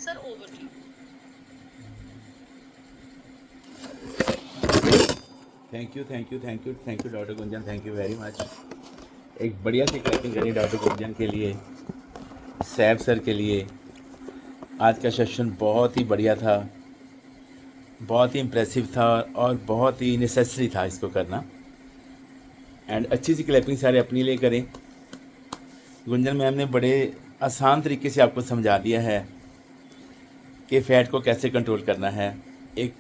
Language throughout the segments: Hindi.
Sir over to you. Thank you thank you thank you thank you doctor Gunjan, thank you very much. एक बढ़िया सी क्लैपिंग करें डॉक्टर गुंजन के लिए, सैफ सर के लिए। आज का सेशन बहुत ही बढ़िया था, बहुत ही इम्प्रेसिव था और बहुत ही नेसेसरी था इसको करना। एंड अच्छी सी क्लैपिंग सारे अपने लिए करें। गुंजन मैम ने बड़े आसान तरीके से आपको समझा दिया है कि फ़ैट को कैसे कंट्रोल करना है। एक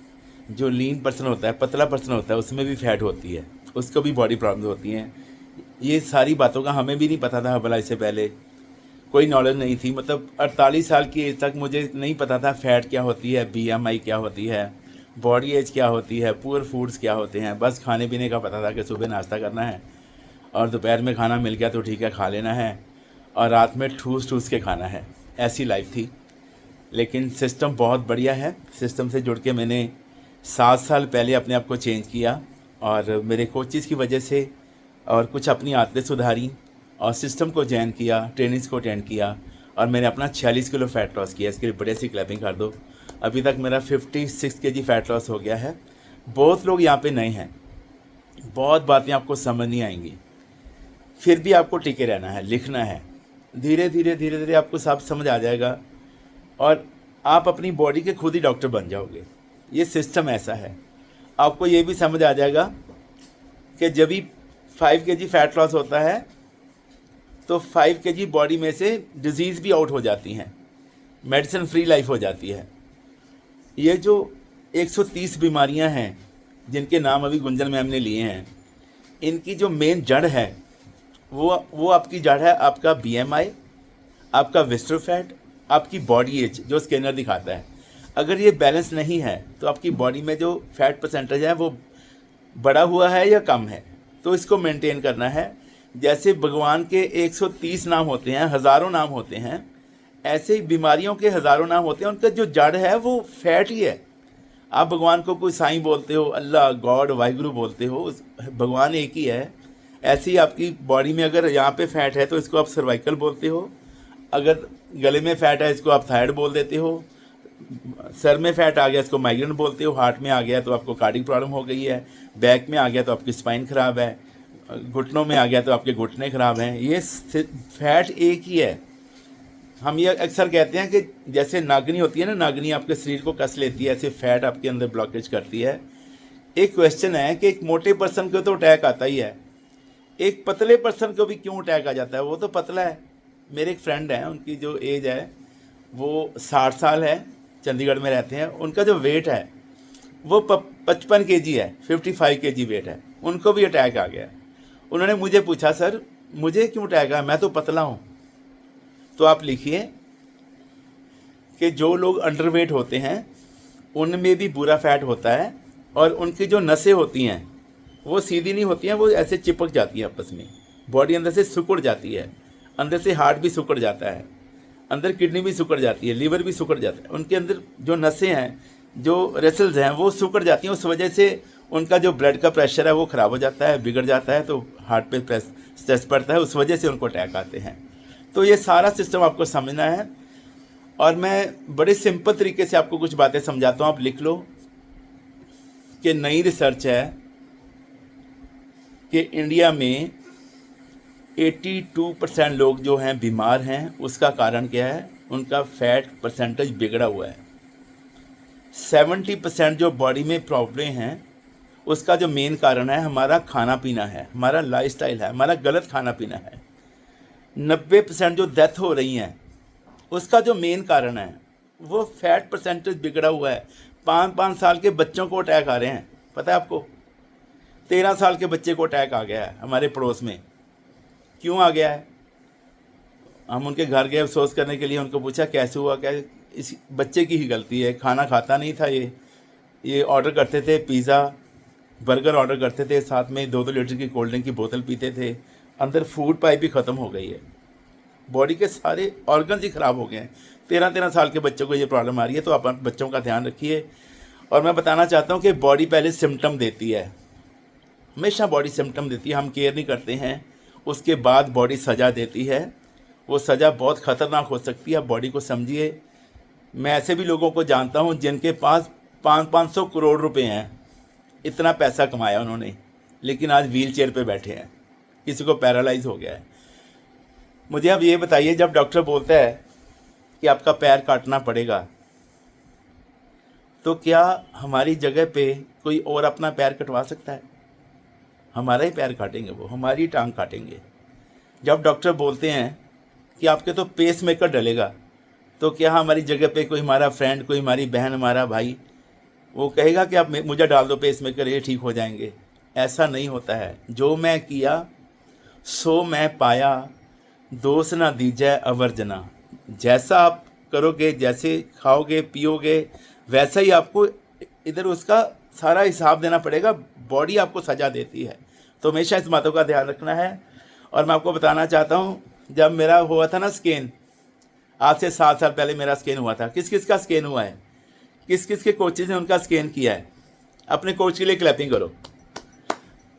जो लीन पर्सन होता है, पतला पर्सन होता है, उसमें भी फ़ैट होती है, उसको भी बॉडी प्रॉब्लम होती हैं। ये सारी बातों का हमें भी नहीं पता था, भला इससे पहले कोई नॉलेज नहीं थी। मतलब 48 साल की एज तक मुझे नहीं पता था फ़ैट क्या होती है, बीएमआई क्या होती है, बॉडी एज क्या होती है, पुअर फूड्स क्या होते हैं। बस खाने पीने का पता था कि सुबह नाश्ता करना है और दोपहर में खाना मिल गया तो ठीक है, खा लेना है, और रात में ठूस ठूस के खाना है। ऐसी लाइफ थी। लेकिन सिस्टम बहुत बढ़िया है। सिस्टम से जुड़ के मैंने 7 साल पहले अपने आप को चेंज किया, और मेरे कोचेज़ की वजह से, और कुछ अपनी आदतें सुधारी, और सिस्टम को जॉइन किया, ट्रेनिंग्स को अटेंड किया, और मैंने अपना 46 किलो फ़ैट लॉस किया। इसके लिए बड़े सी क्लैपिंग कर दो। अभी तक मेरा 56 केजी फ़ैट लॉस हो गया है। बहुत लोग यहाँ पे नए हैं, बहुत बातें आपको समझ नहीं आएंगी, फिर भी आपको टिके रहना है, लिखना है। धीरे धीरे धीरे धीरे आपको सब समझ आ जाएगा और आप अपनी बॉडी के खुद ही डॉक्टर बन जाओगे। ये सिस्टम ऐसा है। आपको ये भी समझ आ जाएगा कि जब भी 5 केजी फ़ैट लॉस होता है तो 5 केजी बॉडी में से डिजीज़ भी आउट हो जाती हैं, मेडिसिन फ्री लाइफ हो जाती है। ये जो 130 बीमारियां हैं जिनके नाम अभी गुंजन मैम ने लिए हैं, इनकी जो मेन जड़ है वो आपकी जड़ है आपका बीएमआई, आपका विस्टर फैट, आपकी बॉडी एज जो स्कैनर दिखाता है। अगर ये बैलेंस नहीं है तो आपकी बॉडी में जो फैट परसेंटेज है वो बढ़ा हुआ है या कम है, तो इसको मेंटेन करना है। जैसे भगवान के 130 नाम होते हैं, हज़ारों नाम होते हैं, ऐसे ही बीमारियों के हज़ारों नाम होते हैं। उनका जो जड़ है वो फैट ही है। आप भगवान को कोई साईं बोलते हो, अल्लाह, गॉड, वाहिगुरु बोलते हो, भगवान एक ही है। ऐसे ही आपकी बॉडी में अगर यहाँ पे फैट है तो इसको आप सर्वाइकल बोलते हो, अगर गले में फैट है इसको आप थायराइड बोल देते हो, सर में फैट आ गया इसको माइग्रेन बोलते हो, हार्ट में आ गया तो आपको कार्डिक प्रॉब्लम हो गई है, बैक में आ गया तो आपकी स्पाइन ख़राब है, घुटनों में आ गया तो आपके घुटने ख़राब हैं। ये फैट एक ही है। हम ये अक्सर कहते हैं कि जैसे नागनी होती है ना, नागनी आपके शरीर को कस लेती है, ऐसे फैट आपके अंदर ब्लॉकेज करती है। एक क्वेश्चन है कि एक मोटे पर्सन को तो अटैक आता ही है, एक पतले पर्सन को भी क्यों अटैक आ जाता है? वो तो पतला है। मेरे एक फ्रेंड हैं, उनकी जो एज है वो 60 साल है, चंडीगढ़ में रहते हैं। उनका जो वेट है वो 55 केजी है, 55 केजी वेट है। उनको भी अटैक आ गया। उन्होंने मुझे पूछा, सर मुझे क्यों अटैक आया, मैं तो पतला हूँ। तो आप लिखिए कि जो लोग अंडरवेट होते हैं उनमें भी बुरा फैट होता है, और उनकी जो नसें होती हैं वो सीधी नहीं होती हैं, वो ऐसे चिपक जाती है आपस में, बॉडी अंदर से सिकुड़ जाती है, अंदर से हार्ट भी सिकुड़ जाता है, अंदर किडनी भी सिकुड़ जाती है, लीवर भी सिकुड़ जाता है। उनके अंदर जो नसें हैं, जो रेसल्स हैं, वो सिकुड़ जाती हैं। उस वजह से उनका जो ब्लड का प्रेशर है वो ख़राब हो जाता है, बिगड़ जाता है, तो हार्ट पे स्ट्रेस पड़ता है, उस वजह से उनको अटैक आते हैं। तो ये सारा सिस्टम आपको समझना है, और मैं बड़े सिंपल तरीके से आपको कुछ बातें समझाता हूँ। आप लिख लो कि नई रिसर्च है कि इंडिया में 82% लोग जो हैं बीमार हैं। उसका कारण क्या है? उनका फैट परसेंटेज बिगड़ा हुआ है। 70% जो बॉडी में प्रॉब्लम हैं उसका जो मेन कारण है हमारा खाना पीना है, हमारा लाइफस्टाइल है, हमारा गलत खाना पीना है। 90% जो डेथ हो रही हैं उसका जो मेन कारण है वो फैट परसेंटेज बिगड़ा हुआ है। 5-5 साल के बच्चों को अटैक आ रहे हैं, पता है आपको? 13 साल के बच्चे को अटैक आ गया है हमारे पड़ोस में। क्यों आ गया है? हम उनके घर गए अफसोस करने के लिए, उनको पूछा कैसे हुआ, क्या? इस बच्चे की ही गलती है, खाना खाता नहीं था। ये ऑर्डर करते थे, पिज़्ज़ा बर्गर ऑर्डर करते थे, साथ में 2-2 लीटर की कोल्ड ड्रिंक की बोतल पीते थे। अंदर फूड पाइप भी ख़त्म हो गई है, बॉडी के सारे ऑर्गन्स ही ख़राब हो गए हैं। 13-13 साल के बच्चों को ये प्रॉब्लम आ रही है। तो आप बच्चों का ध्यान रखिए। और मैं बताना चाहता हूँ कि बॉडी पहले सिम्टम देती है, हमेशा बॉडी सिम्टम देती है, हम केयर नहीं करते हैं, उसके बाद बॉडी सज़ा देती है। वो सज़ा बहुत ख़तरनाक हो सकती है। आप बॉडी को समझिए, मैं ऐसे भी लोगों को जानता हूँ जिनके पास 500 करोड़ रुपए हैं, इतना पैसा कमाया उन्होंने, लेकिन आज व्हील चेयर पर बैठे हैं, किसी को पैरालाइज हो गया है। मुझे अब ये बताइए, जब डॉक्टर बोलता है कि आपका पैर काटना पड़ेगा, तो क्या हमारी जगह पे कोई और अपना पैर कटवा सकता है? हमारा ही पैर काटेंगे, वो हमारी टांग काटेंगे। जब डॉक्टर बोलते हैं कि आपके तो पेस मेकर डलेगा, तो क्या हमारी जगह पे कोई हमारा फ्रेंड, कोई हमारी बहन, हमारा भाई वो कहेगा कि आप मुझे डाल दो पेस मेकर, ये ठीक हो जाएंगे? ऐसा नहीं होता है। जो मैं किया सो मैं पाया, दोष ना दीजिए अवर्जना। जैसा आप करोगे, जैसे खाओगे पियोगे, वैसा ही आपको इधर उसका सारा हिसाब देना पड़ेगा। बॉडी आपको सजा देती है, तो हमेशा इस बातों का ध्यान रखना है। और मैं आपको बताना चाहता हूँ, जब मेरा हुआ था ना स्कैन, आज से 7 साल पहले मेरा स्कैन हुआ था। किस किस का स्कैन हुआ है? किस किस के कोचेज ने उनका स्कैन किया है? अपने कोच के लिए क्लैपिंग करो।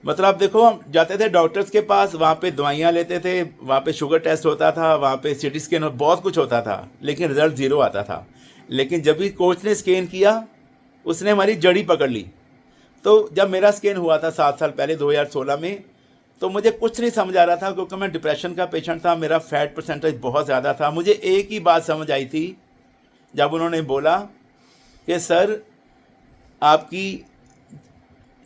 मतलब आप देखो, हम जाते थे डॉक्टर्स के पास, वहाँ पे दवाइयाँ लेते थे, वहाँ पे शुगर टेस्ट होता था, वहाँ पे सिटी स्कैन, बहुत कुछ होता था, लेकिन रिजल्ट ज़ीरो आता था। लेकिन जब भी कोच ने स्कैन किया, उसने हमारी जड़ी पकड़ ली। तो जब मेरा स्कैन हुआ था 7 साल पहले 2016 में, तो मुझे कुछ नहीं समझ आ रहा था, क्योंकि मैं डिप्रेशन का पेशेंट था, मेरा फैट परसेंटेज बहुत ज़्यादा था। मुझे एक ही बात समझ आई थी, जब उन्होंने बोला कि सर आपकी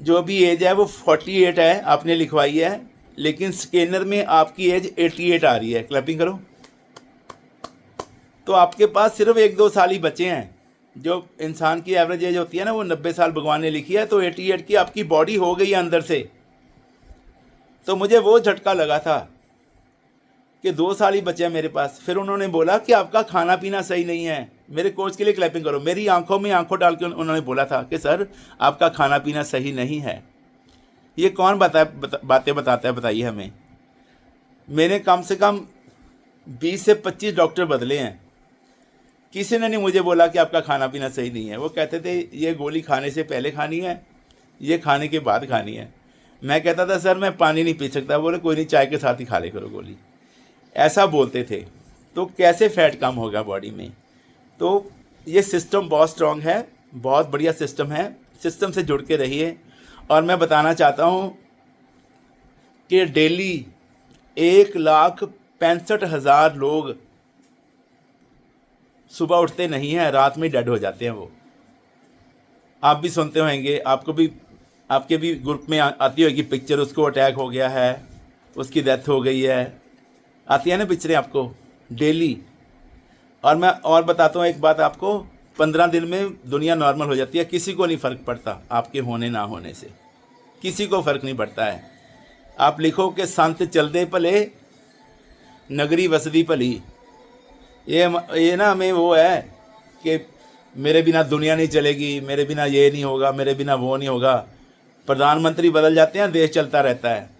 जो भी एज है वो 48 है, आपने लिखवाई है, लेकिन स्कैनर में आपकी एज 88 आ रही है। क्लैपिंग करो। तो आपके पास सिर्फ 1-2 साल ही बचे हैं। जो इंसान की एवरेज एज होती है ना, वो 90 साल भगवान ने लिखी है, तो 88 की आपकी बॉडी हो गई है अंदर से। तो मुझे वो झटका लगा था कि 2 साल ही बचे हैं मेरे पास। फिर उन्होंने बोला कि आपका खाना पीना सही नहीं है। मेरे कोच के लिए क्लैपिंग करो। मेरी आंखों में आंखों डाल के उन्होंने बोला था कि सर आपका खाना पीना सही नहीं है। ये कौन बातें बताता है, बताइए हमें। मैंने कम से कम 20 से 25 डॉक्टर बदले हैं, किसी ने नहीं मुझे बोला कि आपका खाना पीना सही नहीं है। वो कहते थे ये गोली खाने से पहले खानी है, ये खाने के बाद खानी है। मैं कहता था सर मैं पानी नहीं पी सकता। बोले कोई नहीं, चाय के साथ ही खा ले करो गोली। ऐसा बोलते थे। तो कैसे फैट कम होगा बॉडी में? तो ये सिस्टम बहुत स्ट्रॉन्ग है, बहुत बढ़िया सिस्टम है। सिस्टम से जुड़ के रहिए। और मैं बताना चाहता हूँ कि डेली 1,65,000 लोग सुबह उठते नहीं हैं, रात में डेड हो जाते हैं। वो आप भी सुनते होंगे, आपको भी, आपके भी ग्रुप में आती होगी पिक्चर, उसको अटैक हो गया है, उसकी डेथ हो गई है, आती है ना पिक्चरें आपको डेली। और मैं और बताता हूँ एक बात आपको, 15 दिन में दुनिया नॉर्मल हो जाती है। किसी को नहीं फ़र्क पड़ता आपके होने ना होने से, किसी को फ़र्क नहीं पड़ता है। आप लिखो कि संत चलदे भले, नगरी वसदी भली। ये ना हमें वो है कि मेरे बिना दुनिया नहीं चलेगी, मेरे बिना ये नहीं होगा, मेरे बिना वो नहीं होगा। प्रधानमंत्री बदल जाते हैं, देश चलता रहता है।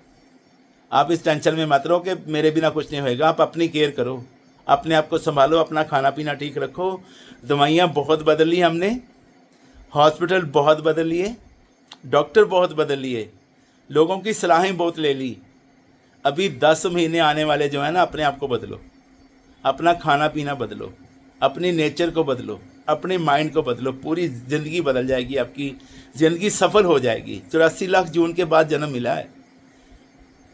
आप इस टेंशन में मत रहो कि मेरे बिना कुछ नहीं होएगा। आप अपनी केयर करो, अपने आप को संभालो, अपना खाना पीना ठीक रखो। दवाइयाँ बहुत बदल ली हमने, हॉस्पिटल बहुत बदल लिए, डॉक्टर बहुत बदल लिए, लोगों की सलाहें बहुत ले ली। अभी 10 महीने आने वाले जो है ना, अपने आप को बदलो, अपना खाना पीना बदलो, अपनी नेचर को बदलो, अपने माइंड को बदलो। पूरी ज़िंदगी बदल जाएगी, आपकी ज़िंदगी सफल हो जाएगी। 84 लाख जून के बाद जन्म मिला है।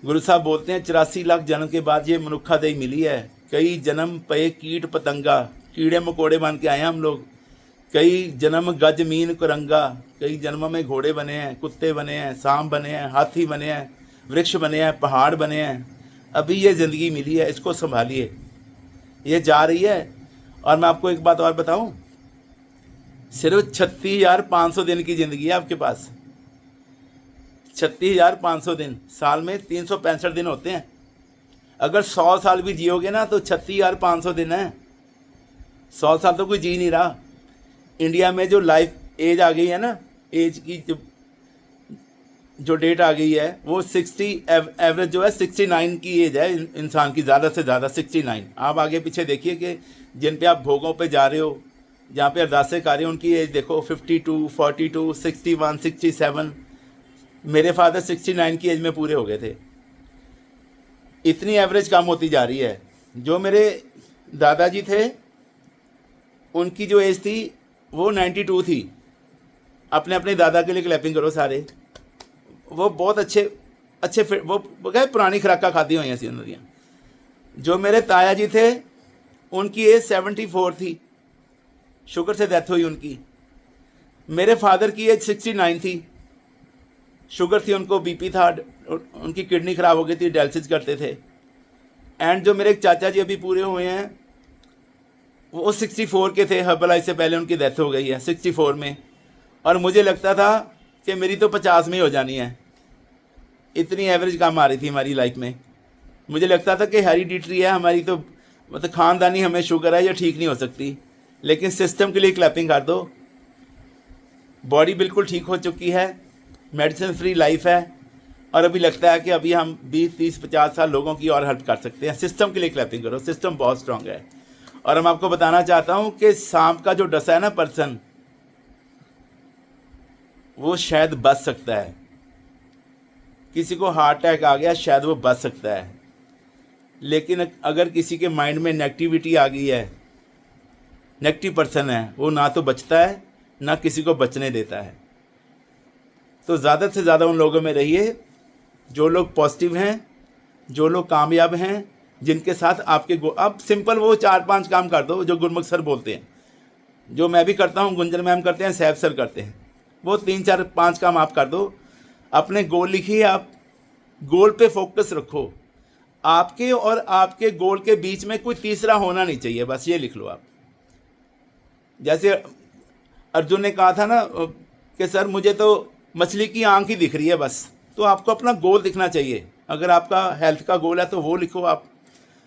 गुरु साहब बोलते हैं 84 लाख जन्म के बाद ये मनुखा देही मिली है। कई जन्म पे कीट पतंगा, कीड़े मकोड़े बन के आए हैं हम लोग। कई जन्म गज मीन कुरंगा, कई जन्मों में घोड़े बने हैं, कुत्ते बने हैं, सांप बने हैं, हाथी बने हैं, वृक्ष बने हैं, पहाड़ बने हैं। अभी ये ज़िंदगी मिली है, इसको संभालिए, ये जा रही है। और मैं आपको एक बात और बताऊं, सिर्फ 36,500 दिन की ज़िंदगी है आपके पास। 36,500 दिन, साल में 365 दिन होते हैं। अगर 100 साल भी जियोगे ना, तो 36,500 दिन है। 100 साल तो कोई जी नहीं रहा। इंडिया में जो लाइफ एज आ गई है ना, एज की जो डेट आ गई है, वो 60, एवरेज जो है 69 की एज है इंसान की, ज़्यादा से ज़्यादा 69। आप आगे पीछे देखिए कि जिन पे आप भोगों पे जा रहे हो, जहाँ पे अरदासें कर रहे हो, उनकी एज देखो 52, 42, 61, 67। मेरे फादर 69 की एज में पूरे हो गए थे। इतनी एवरेज कम होती जा रही है। जो मेरे दादाजी थे, उनकी जो एज थी वो 92 थी। अपने अपने दादा के लिए क्लैपिंग करो सारे। वो बहुत अच्छे वो क्या पुरानी खुराका खाती हुई हैं नदियाँ। जो मेरे ताया जी थे उनकी एज 74 थी, शुगर से डेथ हुई उनकी। मेरे फादर की एज 69 थी, शुगर थी उनको, बीपी था, उनकी किडनी ख़राब हो गई थी, डायलिसिस करते थे। एंड जो मेरे चाचा जी अभी पूरे हुए हैं वो 64 के थे, हर्बलाइज से पहले उनकी डेथ हो गई है 64 में। और मुझे लगता था कि मेरी तो 50 में ही हो जानी है, इतनी एवरेज कम आ रही थी हमारी लाइफ में। मुझे लगता था कि हेरिडिटरी है हमारी, तो मतलब ख़ानदानी हमें शुगर है, ये ठीक नहीं हो सकती। लेकिन सिस्टम के लिए क्लैपिंग कर दो। बॉडी बिल्कुल ठीक हो चुकी है, मेडिसिन फ्री लाइफ है, और अभी लगता है कि अभी हम 20, 30, 50 साल लोगों की और हेल्प कर सकते हैं। सिस्टम के लिए क्लैपिंग करो, सिस्टम बहुत स्ट्रांग है। और मैं आपको बताना चाहता हूँ कि सांप का जो डसा है ना पर्सन, वो शायद बच सकता है। किसी को हार्ट अटैक आ गया शायद वो बच सकता है, लेकिन अगर किसी के माइंड में नेगेटिविटी आ गई है, नेगेटिव पर्सन है, वो ना तो बचता है ना किसी को बचने देता है। तो ज़्यादा से ज़्यादा उन लोगों में रहिए जो लोग पॉजिटिव हैं, जो लोग कामयाब हैं, जिनके साथ आपके अब सिंपल वो 4-5 काम कर दो जो गुरमुख सर बोलते हैं, जो मैं भी करता हूँ, गुंजन मैम करते हैं, सैफ सर करते हैं। वो 3-4-5 काम आप कर दो। अपने गोल लिखिए, आप गोल पे फोकस रखो। आपके और आपके गोल के बीच में कोई तीसरा होना नहीं चाहिए, बस ये लिख लो आप। जैसे अर्जुन ने कहा था ना कि सर मुझे तो मछली की आंख ही दिख रही है बस, तो आपको अपना गोल दिखना चाहिए। अगर आपका हेल्थ का गोल है तो वो लिखो आप।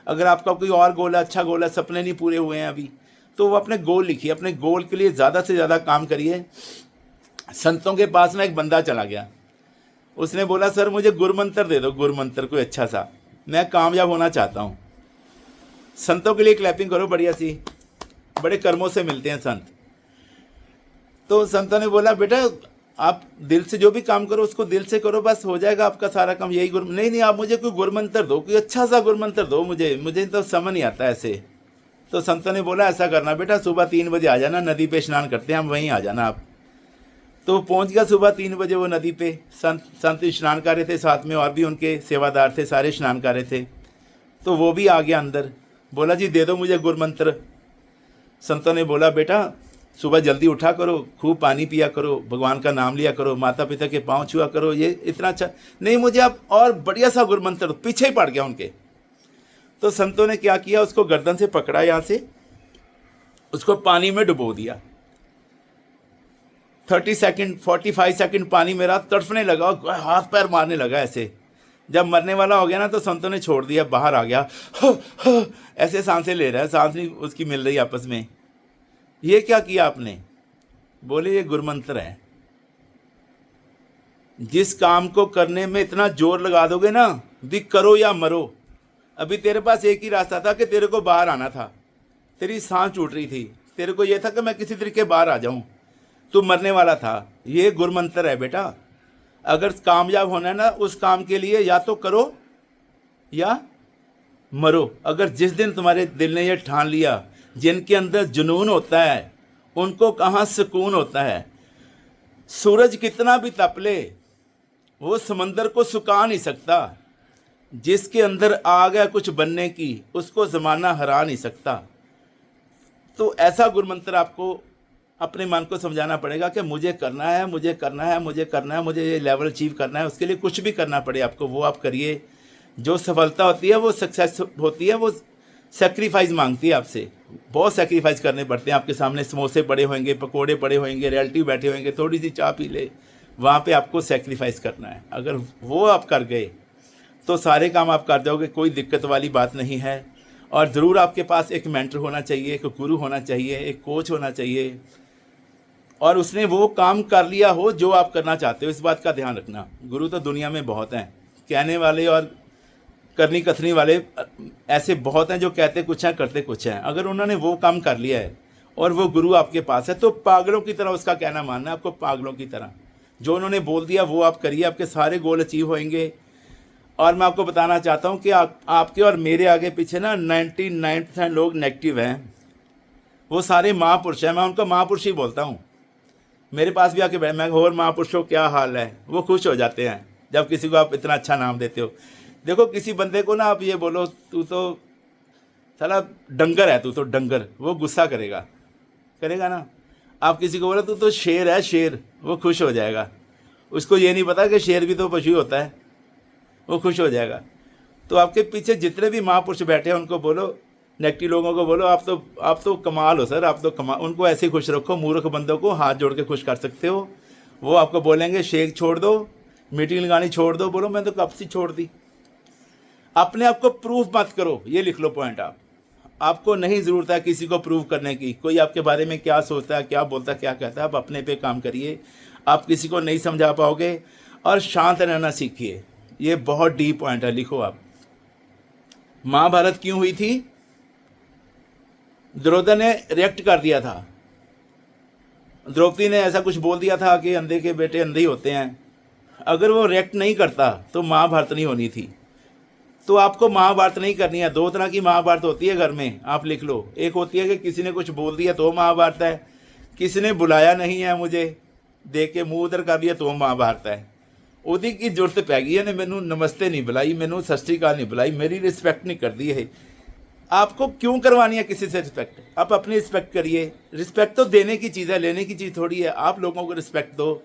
अगर आपका कोई और गोल है, अच्छा गोल है, सपने नहीं पूरे हुए हैं अभी, तो वो अपने गोल लिखिए। अपने गोल के लिए ज़्यादा से ज़्यादा काम करिए। संतों के पास ना एक बंदा चला गया, उसने बोला सर मुझे गुरमंत्र दे दो, गुरमंत्र कोई अच्छा सा, मैं कामयाब होना चाहता हूँ। संतों के लिए क्लैपिंग करो बढ़िया सी, बड़े कर्मों से मिलते हैं संत। तो संतों ने बोला बेटा आप दिल से जो भी काम करो उसको दिल से करो, बस हो जाएगा आपका सारा काम। यही नहीं आप मुझे कोई गुरमंत्र दो, कोई अच्छा सा गुरमंत्र दो, मुझे तो समझ नहीं आता ऐसे। तो संतों ने बोला ऐसा करना बेटा, सुबह 3 बजे आ जाना, नदी पे स्नान करते हैं हम, वहीं आ जाना आप। तो पहुंच गया सुबह 3 बजे वो नदी पे। संत स्नान कर रहे थे, साथ में और भी उनके सेवादार थे, सारे स्नान कर रहे थे। तो वो भी आ गया अंदर, बोला जी दे दो मुझे गुरमंत्र। संतों ने बोला बेटा सुबह जल्दी उठा करो, खूब पानी पिया करो, भगवान का नाम लिया करो, माता पिता के पाँव छुआ करो, ये इतना अच्छा नहीं, मुझे आप और बढ़िया सा गुरमंत्र दो। पीछे ही पड़ गया उनके। तो संतों ने क्या किया, उसको गर्दन से पकड़ा, यहाँ से उसको पानी में डुबो दिया। 30 सेकंड 45 सेकंड पानी में रहा, तड़फने लगा, हाथ पैर मारने लगा ऐसे। जब मरने वाला हो गया ना तो संतों ने छोड़ दिया, बाहर आ गया, ऐसे सांसें ले रहा है, सांस नहीं उसकी मिल रही आपस में। ये क्या किया आपने? बोले ये गुरमंत्र है। जिस काम को करने में इतना जोर लगा दोगे ना, भी करो या मरो। अभी तेरे पास एक ही रास्ता था कि तेरे को बाहर आना था, तेरी सांस छूट रही थी, तेरे को यह था कि मैं किसी तरीके बाहर आ जाऊं, तू मरने वाला था। ये गुरमंत्र है बेटा। अगर कामयाब होना है ना उस काम के लिए, या तो करो या मरो। अगर जिस दिन तुम्हारे दिल ने यह ठान लिया, जिनके अंदर जुनून होता है उनको कहाँ सुकून होता है। सूरज कितना भी तप ले वो समंदर को सुखा नहीं सकता। जिसके अंदर आग है कुछ बनने की, उसको ज़माना हरा नहीं सकता। तो ऐसा गुरमंत्र आपको अपने मन को समझाना पड़ेगा कि मुझे करना है, मुझे करना है, मुझे करना है, मुझे ये लेवल अचीव करना है। उसके लिए कुछ भी करना पड़े आपको, वो आप करिए। जो सफलता होती है वो सक्सेस होती है, वो सेक्रीफाइस मांगती है आपसे। बहुत सेक्रीफाइस करने पड़ते हैं। आपके सामने समोसे पड़े होंगे, पकोड़े पड़े होंगे, रिलेटिव बैठे होंगे, थोड़ी सी चाय पी ले, वहाँ पे आपको सेक्रीफाइस करना है। अगर वो आप कर गए तो सारे काम आप कर जाओगे, कोई दिक्कत वाली बात नहीं है। और ज़रूर आपके पास एक मेंटर होना चाहिए, एक गुरु होना चाहिए, एक कोच होना चाहिए, और उसने वो काम कर लिया हो जो आप करना चाहते हो। इस बात का ध्यान रखना। गुरु तो दुनिया में बहुत हैं, कहने वाले और करनी कथनी वाले ऐसे बहुत हैं जो कहते कुछ हैं करते कुछ हैं। अगर उन्होंने वो काम कर लिया है और वो गुरु आपके पास है, तो पागलों की तरह उसका कहना मानना है आपको, पागलों की तरह। जो उन्होंने बोल दिया वो आप करिए, आपके सारे गोल अचीव होंगे। और मैं आपको बताना चाहता हूँ कि आपके और मेरे आगे पीछे ना 99% लोग नेगेटिव हैं। वो सारे महापुरुष हैं, मैं उनको महापुरुष ही बोलता हूँ। मेरे पास भी आके बैठ, मैं और महापुरुषों क्या हाल है, वो खुश हो जाते हैं जब किसी को आप इतना अच्छा नाम देते हो। देखो किसी बंदे को ना आप ये बोलो तू तो साला डंगर है, तू तो डंगर, वो गुस्सा करेगा, करेगा ना। आप किसी को बोलो तू तो शेर है, शेर, वो खुश हो जाएगा। उसको ये नहीं पता कि शेर भी तो पशु होता है, वो खुश हो जाएगा। तो आपके पीछे जितने भी महापुरुष बैठे हैं उनको बोलो, नेगेटिव लोगों को बोलो आप तो कमाल हो सर, आप तो कमाल। उनको ऐसे ही खुश रखो। मूर्ख बंदों को हाथ जोड़ के खुश कर सकते हो। वो आपको बोलेंगे शेक छोड़ दो, मीटिंग लगानी छोड़ दो, बोलो मैं तो कब से छोड़ दी। अपने आप को प्रूफ मत करो, ये लिख लो पॉइंट। आपको नहीं ज़रूरत है किसी को प्रूव करने की। कोई आपके बारे में क्या सोचता है, क्या बोलता है, क्या कहता है, आप अपने पे काम करिए। आप किसी को नहीं समझा पाओगे। और शांत रहना सीखिए, ये बहुत डीप पॉइंट है, लिखो आप। महाभारत क्यों हुई थी? द्रौपदी ने रिएक्ट कर दिया था। द्रौपदी ने ऐसा कुछ बोल दिया था कि अंधे के बेटे अंधे ही होते हैं। अगर वो रिएक्ट नहीं करता तो महाभारत नहीं होनी थी। तो आपको महाभारत नहीं करनी है। दो तरह की महाभारत होती है घर में, आप लिख लो। एक होती है कि किसी ने कुछ बोल दिया तो महाभारत है, किसी ने बुलाया नहीं है मुझे, देख के मुंह उधर कर दिया तो महाभारत है। ਉਹਦੀ की जरूरत पै गई है, मैनू नमस्ते नहीं बुलाई, मैनू सत श्री अकाल नहीं बुलाई, मेरी रिस्पेक्ट नहीं कर दी है। आपको क्यों करवानी है किसी से रिस्पेक्ट? आप अपनी रिस्पेक्ट करिए। रिस्पेक्ट तो देने की चीज़ है, लेने की चीज़ थोड़ी है। आप लोगों को रिस्पेक्ट दो।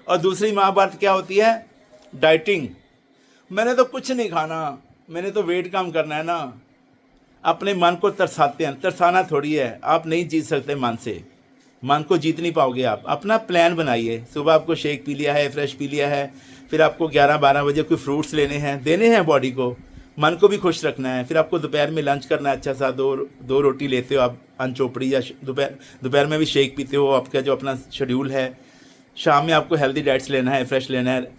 और दूसरी महाभारत क्या होती है? डाइटिंग। मैंने तो कुछ नहीं खाना, मैंने तो वेट कम करना है ना। अपने मन को तरसाते हैं, तरसाना थोड़ी है। आप नहीं जीत सकते मन से, मन को जीत नहीं पाओगे आप। अपना प्लान बनाइए। सुबह आपको शेक पी लिया है, फ्रेश पी लिया है, फिर आपको 11-12 बजे कोई फ्रूट्स लेने हैं, देने हैं बॉडी को, मन को भी खुश रखना है। फिर आपको दोपहर में लंच करना है अच्छा सा, दो रोटी लेते हो आप अनचोपड़ी, या दोपहर में भी शेक पीते हो, आपका जो अपना शेड्यूल है। शाम में आपको हेल्दी डाइट्स लेना है, फ्रेश लेना है।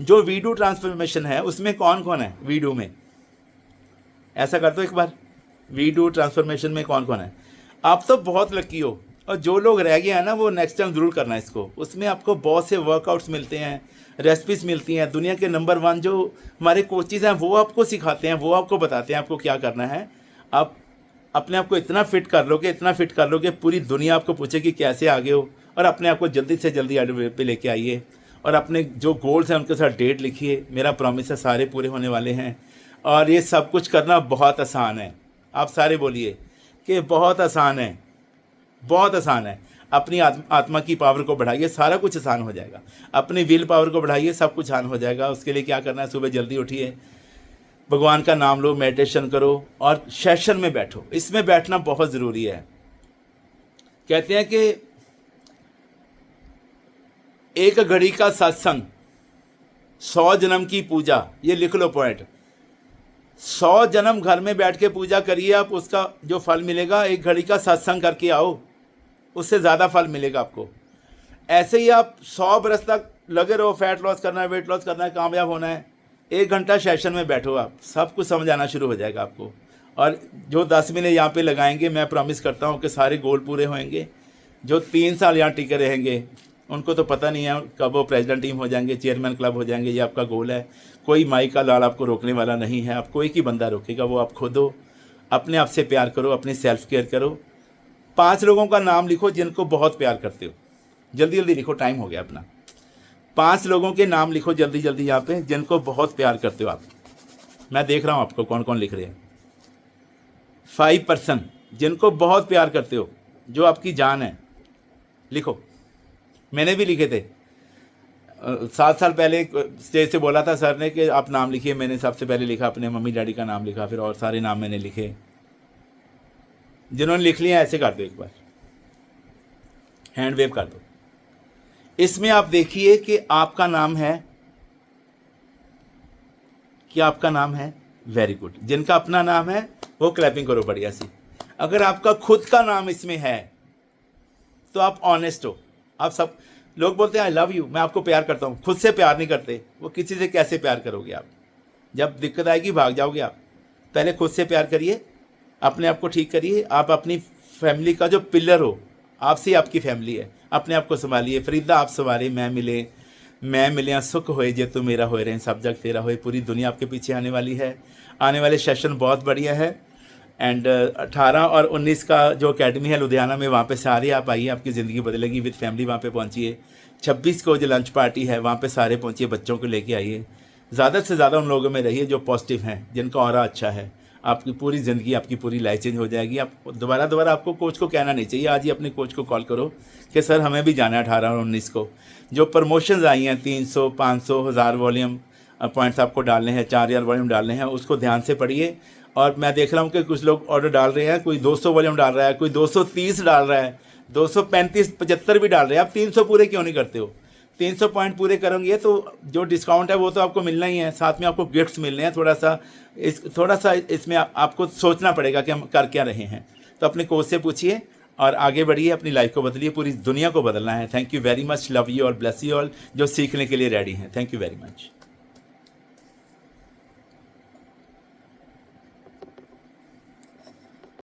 जो वीडू ट्रांसफॉर्मेशन है उसमें कौन कौन है वीडू में? ऐसा कर दो एक बार, वीडू ट्रांसफॉर्मेशन में कौन कौन है? आप तो बहुत लकी हो। और जो लोग रह गए हैं ना, वो नेक्स्ट टाइम ज़रूर करना इसको। उसमें आपको बहुत से वर्कआउट्स मिलते हैं, रेसिपीज़ मिलती हैं। दुनिया के नंबर 1 जो हमारे कोचेज़ हैं वो आपको सिखाते हैं, वो आपको बताते हैं आपको क्या करना है। आप अपने आप को इतना फिट कर लोगे, इतना फिट कर लोगे, पूरी दुनिया आपको पूछेगी कैसे आगे हो। और अपने आप को जल्दी से जल्दी आगे पे लेके आइए। और अपने जो गोल्स हैं उनके साथ डेट लिखिए। मेरा प्रॉमिस है सारे पूरे होने वाले हैं। और ये सब कुछ करना बहुत आसान है। आप सारे बोलिए कि बहुत आसान है, बहुत आसान है। अपनी आत्मा की पावर को बढ़ाइए, सारा कुछ आसान हो जाएगा। अपनी विल पावर को बढ़ाइए, सब कुछ आसान हो जाएगा। उसके लिए क्या करना है? सुबह जल्दी उठिए, भगवान का नाम लो, मेडिटेशन करो और सेशन में बैठो। इसमें बैठना बहुत ज़रूरी है। कहते हैं कि एक घड़ी का सत्संग 100 जन्म की पूजा। ये लिख लो पॉइंट। 100 जन्म घर में बैठ के पूजा करिए आप, उसका जो फल मिलेगा, एक घड़ी का सत्संग करके आओ, उससे ज़्यादा फल मिलेगा आपको। ऐसे ही आप 100 बरस तक लगे रहो, फैट लॉस करना है, वेट लॉस करना है, कामयाब होना है, 1 घंटा सेशन में बैठो आप, सब कुछ समझ आना शुरू हो जाएगा आपको। और जो 10 महीने यहाँ पे लगाएंगे, मैं प्रॉमिस करता हूँ कि सारे गोल पूरे होंगे। जो 3 साल यहाँ टिके रहेंगे उनको तो पता नहीं है कब वो प्रेसिडेंट टीम हो जाएंगे, चेयरमैन क्लब हो जाएंगे। ये आपका गोल है। कोई माई का लाल आपको रोकने वाला नहीं है। आपको एक ही बंदा रोकेगा, वो आप खुद हो। अपने आप से प्यार करो, अपनी सेल्फ केयर करो। 5 लोगों का नाम लिखो जिनको बहुत प्यार करते हो। जल्दी जल्दी लिखो, टाइम हो गया अपना। 5 लोगों के नाम लिखो जल्दी जल्दी यहाँ पे, जिनको बहुत प्यार करते हो आप। मैं देख रहा हूँ आपको कौन कौन लिख रहे हैं। 5 पर्सन जिनको बहुत प्यार करते हो, जो आपकी जान है, लिखो। मैंने भी लिखे थे 7 साल पहले, स्टेज से बोला था सर ने कि आप नाम लिखिए। मैंने सबसे पहले लिखा, अपने मम्मी डैडी का नाम लिखा, फिर और सारे नाम मैंने लिखे। जिन्होंने लिख लिया ऐसे कर दो, एक बार हैंड वेव कर दो। इसमें आप देखिए कि आपका नाम है, क्या आपका नाम है? Very good. जिनका अपना नाम है वो क्लैपिंग करो बढ़िया सी। अगर आपका खुद का नाम इसमें है तो आप ऑनेस्ट हो। आप सब लोग बोलते हैं आई लव यू, मैं आपको प्यार करता हूँ, खुद से प्यार नहीं करते। वो किसी से कैसे प्यार करोगे आप? जब दिक्कत आएगी भाग जाओगे आप। पहले खुद से प्यार करिए, अपने आप को ठीक करिए। आप अपनी फैमिली का जो पिलर हो, आपसे ही आपकी फैमिली है। अपने आप को संभालिए। फरीदा आप संभाले, मैं मिले सुख होए जे तू मेरा होए रहे, सब जग तेरा होए। पूरी दुनिया आपके पीछे आने वाली है। आने वाले सेशन बहुत बढ़िया है। एंड 18 और 19 का जो अकेडमी है लुधियाना में, वहाँ पे सारे आप आइए, आपकी ज़िंदगी बदलेगी। विद फैमिली वहाँ पे पहुँचिए। 26 को जो लंच पार्टी है वहाँ पे सारे पहुँचिए, बच्चों को लेके आइए। ज़्यादा से ज़्यादा उन लोगों में रहिए जो पॉजिटिव हैं, जिनका ऑरा अच्छा है। आपकी पूरी ज़िंदगी, आपकी पूरी लाइफ चेंज हो जाएगी। आप दोबारा आपको कोच को कहना नहीं चाहिए, आज ही अपने कोच को कॉल करो कि सर हमें भी जाना है 18 और 19 को। जो प्रमोशंस आई हैं 300, 500, 1000 वॉल्यूम पॉइंट्स आपको डालने हैं, 4000 वॉल्यूम डालने हैं, उसको ध्यान से पढ़िए। और मैं देख रहा हूँ कि कुछ लोग ऑर्डर डाल रहे हैं, कोई 200 वॉल्यूम डाल रहा है, कोई 230 डाल रहा है, 235, 75 भी डाल रहे हैं। आप 300 पूरे क्यों नहीं करते हो? 300 पॉइंट पूरे करोगे तो जो डिस्काउंट है वो तो आपको मिलना ही है, साथ में आपको गिफ्ट्स मिलने हैं। थोड़ा सा इसमें आपको सोचना पड़ेगा कि हम कर क्या रहे हैं। तो अपने कोच से पूछिए और आगे बढ़िए, अपनी लाइफ को बदलिए, पूरी दुनिया को बदलना है। Thank you very much, love you और ब्लेस यू ऑल जो सीखने के लिए रेडी हैं। Thank you very much.